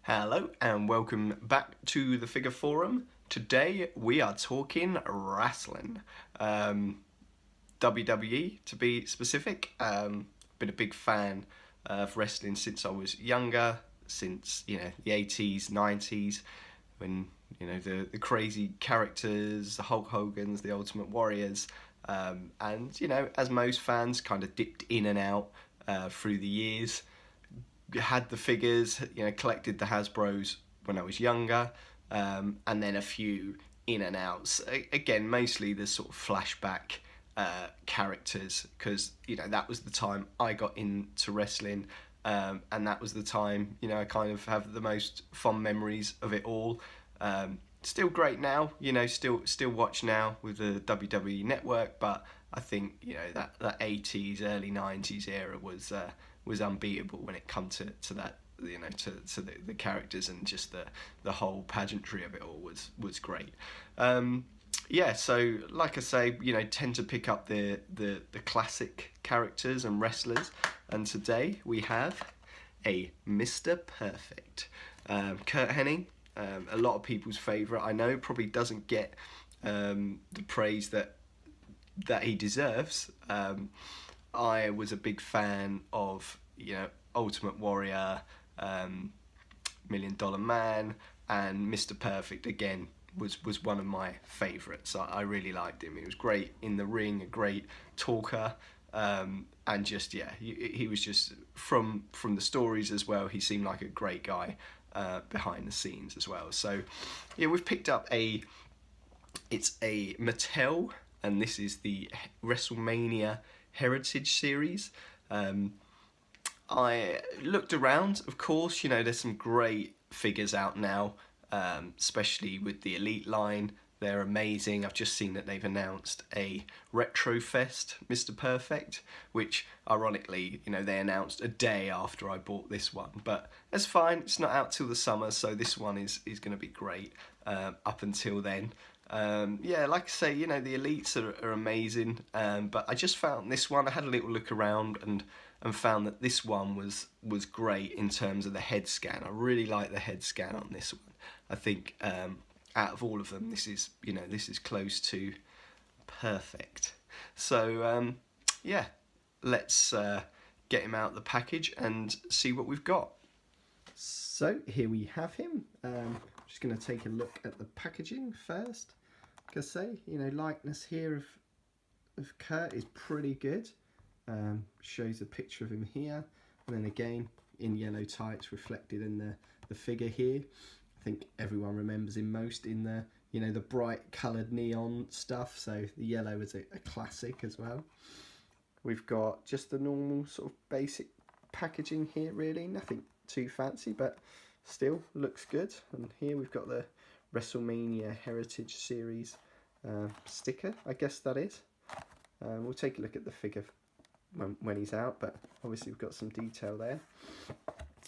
Hello and welcome back to the Figure Forum. Today we are talking wrestling. WWE to be specific. Been a big fan of wrestling since I was younger, since the 80s, 90s, when the crazy characters, the Hulk Hogan's, the Ultimate Warriors, and as most fans kind of dipped in and out through the years. Had the figures, collected the Hasbros when I was younger, and then a few in and outs. Again, mostly the sort of flashback characters, because that was the time I got into wrestling, and that was the time I kind of have the most fond memories of it all. Still great now, still watch now with the WWE Network, but I think that 80s, early 90s era was unbeatable when it come to that, to the characters, and just the whole pageantry of it all was great. So like I say, tend to pick up the classic characters and wrestlers, and today we have a Mr. Perfect, Curt Hennig. A lot of people's favourite. I know probably doesn't get the praise that he deserves. I was a big fan of Ultimate Warrior, $1 Million Man, and Mr. Perfect again was one of my favourites. I really liked him. He was great in the ring, a great talker, and just he was just from the stories as well. He seemed like a great guy behind the scenes as well. So we've picked up it's a Mattel, and this is the WrestleMania Heritage Series. I looked around, of course, there's some great figures out now, especially with the Elite line. They're amazing. I've just seen that they've announced a Retro Fest Mr. Perfect, which ironically, they announced a day after I bought this one. But that's fine, it's not out till the summer, so this one is going to be great up until then. Like I say, the Elites are amazing, but I just found this one, I had a little look around and found that this one was great in terms of the head scan. I really like the head scan on this one. I think out of all of them, this is close to perfect. So let's get him out of the package and see what we've got. So here we have him. Just going to take a look at the packaging first. Like I say, likeness here of Curt is pretty good. Shows a picture of him here, and then again in yellow tights reflected in the figure here. I think everyone remembers him most in the the bright coloured neon stuff, so the yellow is a classic as well. We've got just the normal sort of basic packaging here, really nothing too fancy, but still looks good. And here we've got the WrestleMania Heritage Series sticker, I guess that is. We'll take a look at the figure when he's out, but obviously we've got some detail there.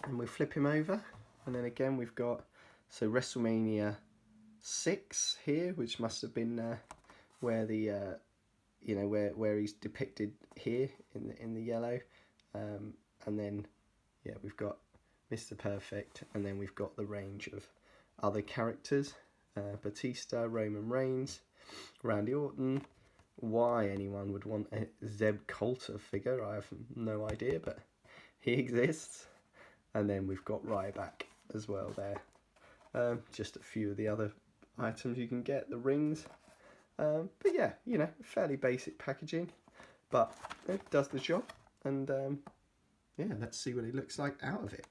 And we'll flip him over, and then again we've got WrestleMania 6 here, which must have been where the where he's depicted here in the yellow, and then we've got Mr. Perfect, and then we've got the range of other characters, Batista, Roman Reigns, Randy Orton. Why anyone would want a Zeb Coulter figure, I have no idea, but he exists. And then we've got Ryback as well there. Just a few of the other items you can get, the rings. But yeah, fairly basic packaging, but it does the job. And let's see what it looks like out of it.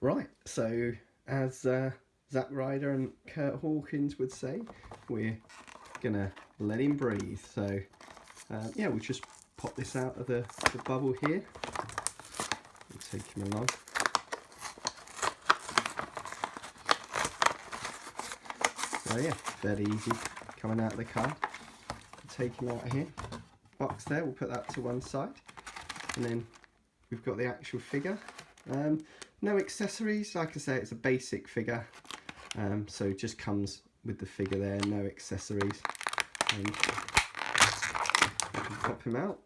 Right, so as Zack Ryder and Curt Hawkins would say, we're gonna let him breathe. So we'll just pop this out of the bubble here and take him along. So fairly easy coming out of the car. Take him out of here. Box there, we'll put that to one side, and then we've got the actual figure. No accessories, like I say, it's a basic figure, so it just comes with the figure there, no accessories. And we can pop him out,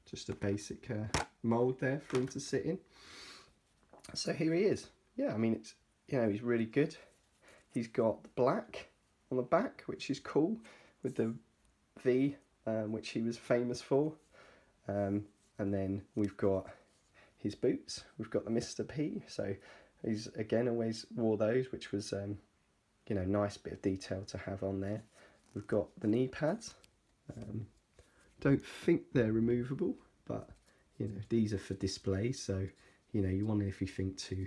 just a basic mould there for him to sit in. So here he is. Yeah, I mean, it's, you know, he's really good. He's got the black on the back, which is cool, with the V, which he was famous for. And then we've got his boots. We've got the Mr. P. So he's, again, always wore those, which was, you know, nice bit of detail to have on there. We've got the knee pads. Don't think they're removable, but, you know, these are for display. So, you know, you want everything to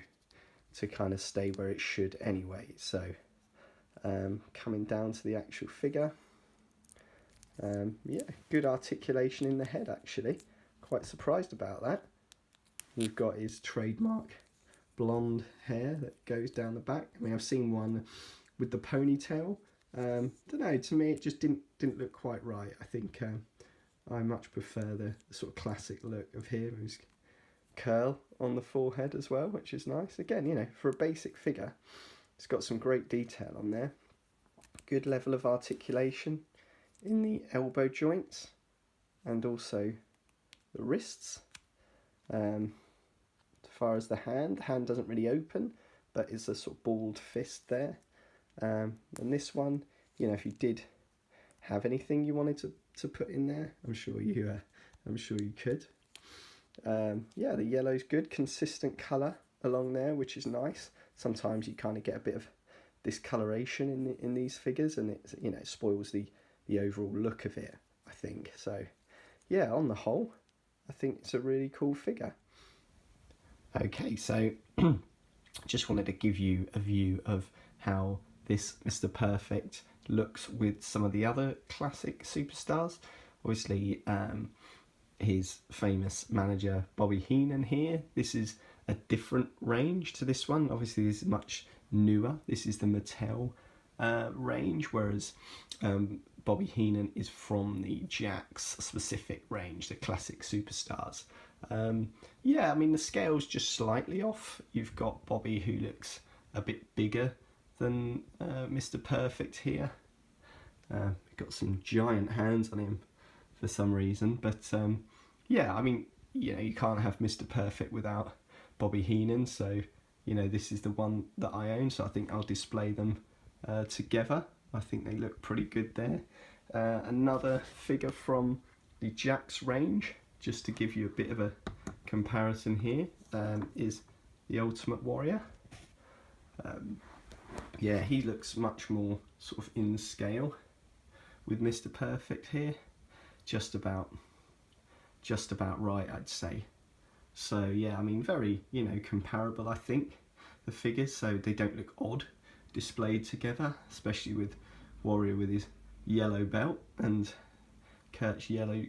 kind of stay where it should anyway. So coming down to the actual figure, yeah, good articulation in the head actually, quite surprised about that. We've got his trademark blonde hair that goes down the back. I mean, I've seen one with the ponytail. Don't know, to me it just didn't look quite right. I think I much prefer the sort of classic look of him, who's curl on the forehead as well, which is nice. Again, you know, for a basic figure, it's got some great detail on there. Good level of articulation in the elbow joints and also the wrists. As far as the hand doesn't really open, but it's a sort of balled fist there. And this one, you know, if you did have anything you wanted to put in there, I'm sure you could. Yeah, the yellow's good, consistent colour along there, which is nice. Sometimes you kind of get a bit of discoloration in these figures, and it, you know, it spoils the overall look of it, I think. So yeah, on the whole, I think it's a really cool figure. Okay, so just wanted to give you a view of how this Mr. Perfect looks with some of the other classic superstars. Obviously, his famous manager Bobby Heenan here. This is a different range to this one. Obviously, this is much newer. This is the Mattel range, whereas Bobby Heenan is from the Jakks specific range, the classic superstars. Yeah, I mean, the scale's just slightly off. You've got Bobby, who looks a bit bigger than Mr. Perfect here. Got some giant hands on him for some reason, but yeah, I mean, you know, you can't have Mr. Perfect without Bobby Heenan, so, you know, this is the one that I own, so I think I'll display them together. I think they look pretty good there. Another figure from the Jakks range, just to give you a bit of a comparison here, is the Ultimate Warrior. Yeah, he looks much more sort of in scale with Mr. Perfect here, just about right, I'd say. So yeah, I mean, very, you know, comparable, I think, the figures, so they don't look odd displayed together, especially with Warrior with his yellow belt and Curt's yellow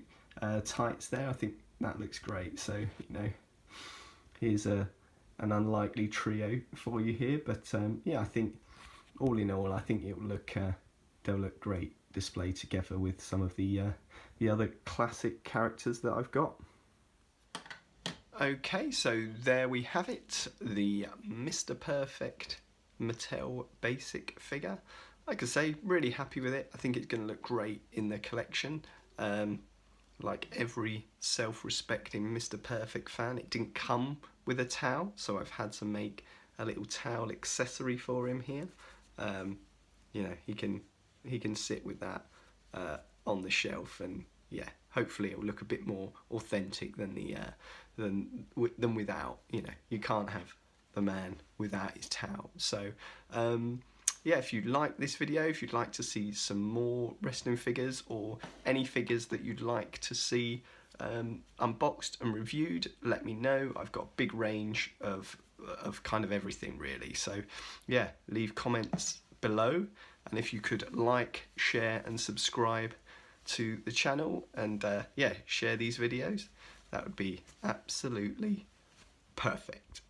tights there. I think that looks great. So, you know, here's an unlikely trio for you here, but yeah, I think all in all, I think it'll look they'll look great displayed together with some of the other classic characters that I've got. Okay, so there we have it, the Mr. Perfect Mattel basic figure. Like I say, really happy with it. I think it's going to look great in the collection. Like every self-respecting Mr. Perfect fan, it didn't come with a towel, so I've had to make a little towel accessory for him here. You know, he can sit with that on the shelf, and yeah, hopefully it will look a bit more authentic than than without. You know, you can't have the man without his towel. So yeah, if you like this video, if you'd like to see some more wrestling figures or any figures that you'd like to see unboxed and reviewed, let me know. I've got a big range of kind of everything really. So yeah, leave comments below, and if you could like, share and subscribe to the channel, and yeah, share these videos, that would be absolutely perfect.